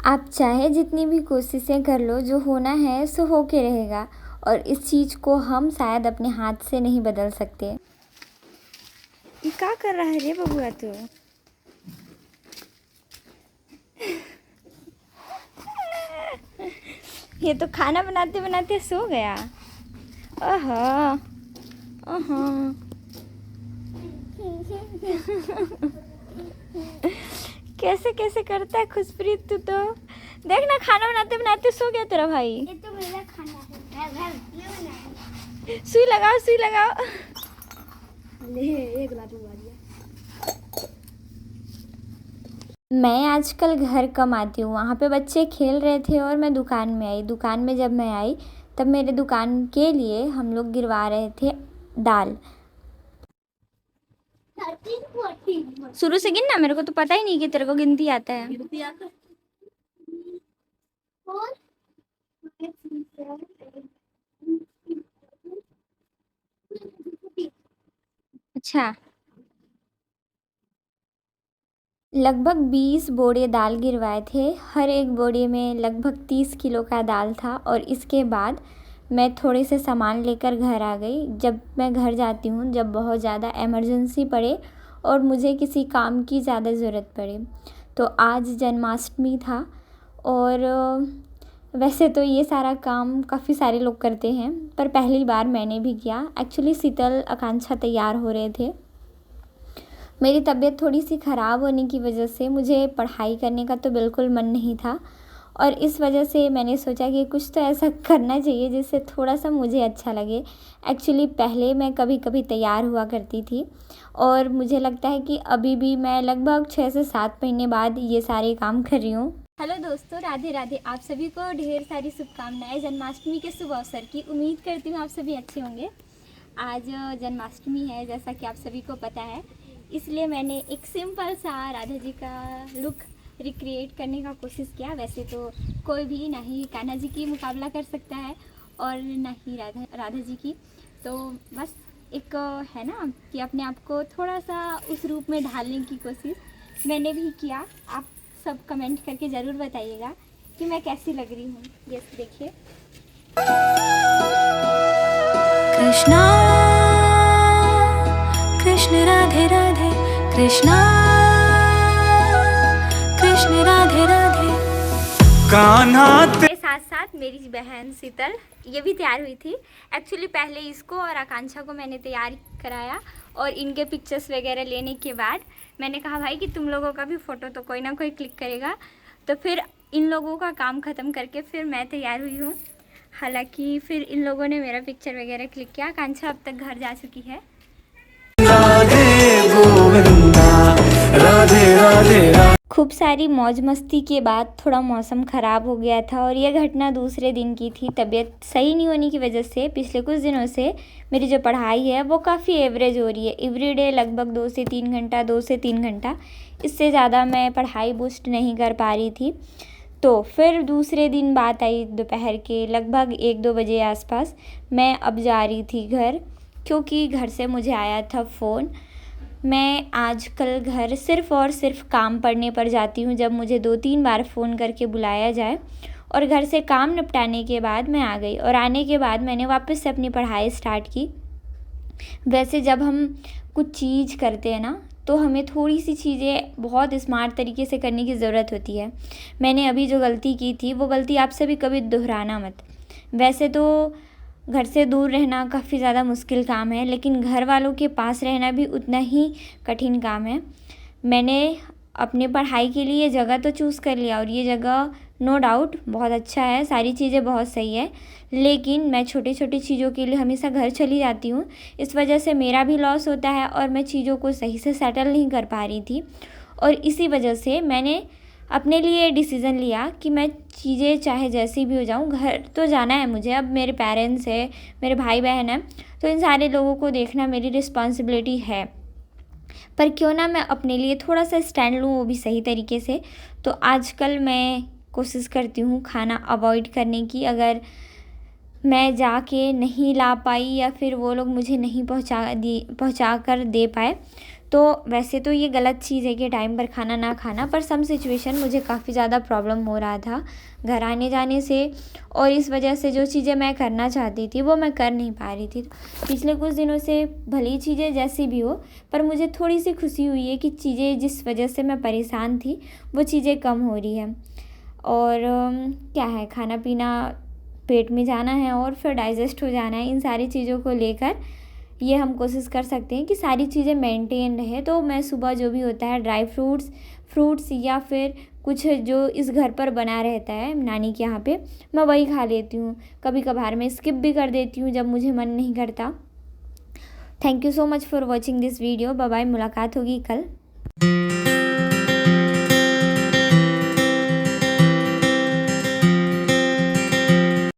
आप चाहे जितनी भी कोशिशें कर लो, जो होना है सो हो के रहेगा और इस चीज़ को हम शायद अपने हाथ से नहीं बदल सकते। ये क्या कर रहा है रे बबुआ तू? ये तो खाना बनाते बनाते सो गया। ओहो ओहो। कैसे कैसे करता है खुशप्रीत तू तो। देख ना, खाना बनाते बनाते सो गया तेरा भाई। ये तो मेरा खाना है, घर ये बनाया। सुई लगाओ, सुई लगाओ। ले एक लातू मारिया। मैं आजकल घर कम आती हूँ। वहाँ पे बच्चे खेल रहे थे और मैं दुकान में आई। दुकान में जब मैं आई तब मेरे दुकान के लिए हम लोग गिरवा रहे थे दाल। शुरू से गिनना, मेरे को तो पता ही नहीं कि तेरे को गिनती आता है। अच्छा, लगभग 20 बोरे दाल गिरवाए थे। हर एक बोरे में लगभग 30 किलो का दाल था और इसके बाद मैं थोड़े से सामान लेकर घर आ गई। जब मैं घर जाती हूँ, जब बहुत ज़्यादा इमरजेंसी पड़े और मुझे किसी काम की ज़्यादा ज़रूरत पड़े। तो आज जन्माष्टमी था और वैसे तो ये सारा काम काफ़ी सारे लोग करते हैं, पर पहली बार मैंने भी किया। एक्चुअली शीतल आकांक्षा तैयार हो रहे थे। मेरी तबीयत थोड़ी सी ख़राब होने की वजह से मुझे पढ़ाई करने का तो बिल्कुल मन नहीं था और इस वजह से मैंने सोचा कि कुछ तो ऐसा करना चाहिए जिससे थोड़ा सा मुझे अच्छा लगे। एक्चुअली पहले मैं कभी कभी तैयार हुआ करती थी और मुझे लगता है कि अभी भी मैं लगभग 6 से 7 महीने बाद ये सारे काम कर रही हूँ। हेलो दोस्तों, राधे राधे। आप सभी को ढेर सारी शुभकामनाएं जन्माष्टमी के शुभ अवसर की। उम्मीद करती हूँ आप सभी अच्छे होंगे। आज जन्माष्टमी है, जैसा कि आप सभी को पता है, इसलिए मैंने एक सिंपल सा राधा जी का लुक रिक्रिएट करने का कोशिश किया। वैसे तो कोई भी ना ही कान्हा जी की मुकाबला कर सकता है और ना ही राधा जी की, तो बस एक है ना कि अपने आप को थोड़ा सा उस रूप में ढालने की कोशिश मैंने भी किया। आप सब कमेंट करके ज़रूर बताइएगा कि मैं कैसी लग रही हूँ। ये देखिए, कृष्णा कृष्ण राधे राधे, कृष्णा कृष्ण राधे राधे। कान्हा के साथ साथ मेरी बहन शीतल ये भी तैयार हुई थी। एक्चुअली पहले इसको और आकांक्षा को मैंने तैयार कराया और इनके पिक्चर्स वगैरह लेने के बाद मैंने कहा भाई कि तुम लोगों का भी फ़ोटो तो कोई ना कोई क्लिक करेगा। तो फिर इन लोगों का काम ख़त्म करके फिर मैं तैयार हुई हूँ। हालांकि फिर इन लोगों ने मेरा पिक्चर वगैरह क्लिक किया। आकांक्षा अब तक घर जा चुकी है। खूब सारी मौज मस्ती के बाद थोड़ा मौसम ख़राब हो गया था और यह घटना दूसरे दिन की थी। तबीयत सही नहीं होने की वजह से पिछले कुछ दिनों से मेरी जो पढ़ाई है वो काफ़ी एवरेज हो रही है। एवरीडे लगभग 2 से 3 घंटा, 2 से 3 घंटा, इससे ज़्यादा मैं पढ़ाई बूस्ट नहीं कर पा रही थी। तो फिर दूसरे दिन बात आई दोपहर के लगभग 1-2 बजे आसपास। मैं अब जा रही थी घर, क्योंकि घर से मुझे आया था फ़ोन। मैं आजकल घर सिर्फ़ और सिर्फ काम पड़ने पर जाती हूँ, जब मुझे 2-3 बार फ़ोन करके बुलाया जाए। और घर से काम निपटाने के बाद मैं आ गई और आने के बाद मैंने वापस से अपनी पढ़ाई स्टार्ट की। वैसे जब हम कुछ चीज़ करते हैं ना, तो हमें थोड़ी सी चीज़ें बहुत स्मार्ट तरीके से करने की ज़रूरत होती है। मैंने अभी जो गलती की थी वो गलती आपसे भी कभी दोहराना मत। वैसे तो घर से दूर रहना काफ़ी ज़्यादा मुश्किल काम है, लेकिन घर वालों के पास रहना भी उतना ही कठिन काम है। मैंने अपने पढ़ाई के लिए जगह तो चूज़ कर लिया और ये जगह नो डाउट बहुत अच्छा है, सारी चीज़ें बहुत सही है, लेकिन मैं छोटी छोटी चीज़ों के लिए हमेशा घर चली जाती हूँ। इस वजह से मेरा भी लॉस होता है और मैं चीज़ों को सही से सेटल नहीं कर पा रही थी। और इसी वजह से मैंने अपने लिए डिसीज़न लिया कि मैं चीज़ें चाहे जैसी भी हो जाऊँ, घर तो जाना है मुझे। अब मेरे पेरेंट्स है, मेरे भाई बहन हैं, तो इन सारे लोगों को देखना मेरी रिस्पॉन्सिबिलिटी है। पर क्यों ना मैं अपने लिए थोड़ा सा स्टैंड लूँ, वो भी सही तरीके से। तो आजकल मैं कोशिश करती हूँ खाना अवॉइड करने की। अगर मैं जाके नहीं ला पाई या फिर वो लोग मुझे नहीं पहुँचा कर दे पाए, तो वैसे तो ये गलत चीज़ है कि टाइम पर खाना ना खाना, पर सम सिचुएशन मुझे काफ़ी ज़्यादा प्रॉब्लम हो रहा था घर आने जाने से, और इस वजह से जो चीज़ें मैं करना चाहती थी वो मैं कर नहीं पा रही थी। पिछले कुछ दिनों से भली चीज़ें जैसी भी हो, पर मुझे थोड़ी सी खुशी हुई है कि चीज़ें जिस वजह से मैं परेशान थी वो चीज़ें कम हो रही है। और क्या है, खाना पीना पेट में जाना है और फिर डाइजेस्ट हो जाना है, इन सारी चीज़ों को लेकर ये हम कोशिश कर सकते हैं कि सारी चीज़ें मेंटेन रहे। तो मैं सुबह जो भी होता है ड्राई फ्रूट्स या फिर कुछ जो इस घर पर बना रहता है नानी के यहाँ पे, मैं वही खा लेती हूँ। कभी कभार मैं स्किप भी कर देती हूँ जब मुझे मन नहीं करता। Thank you so much for watching this video. Bye bye, मुलाकात होगी कल।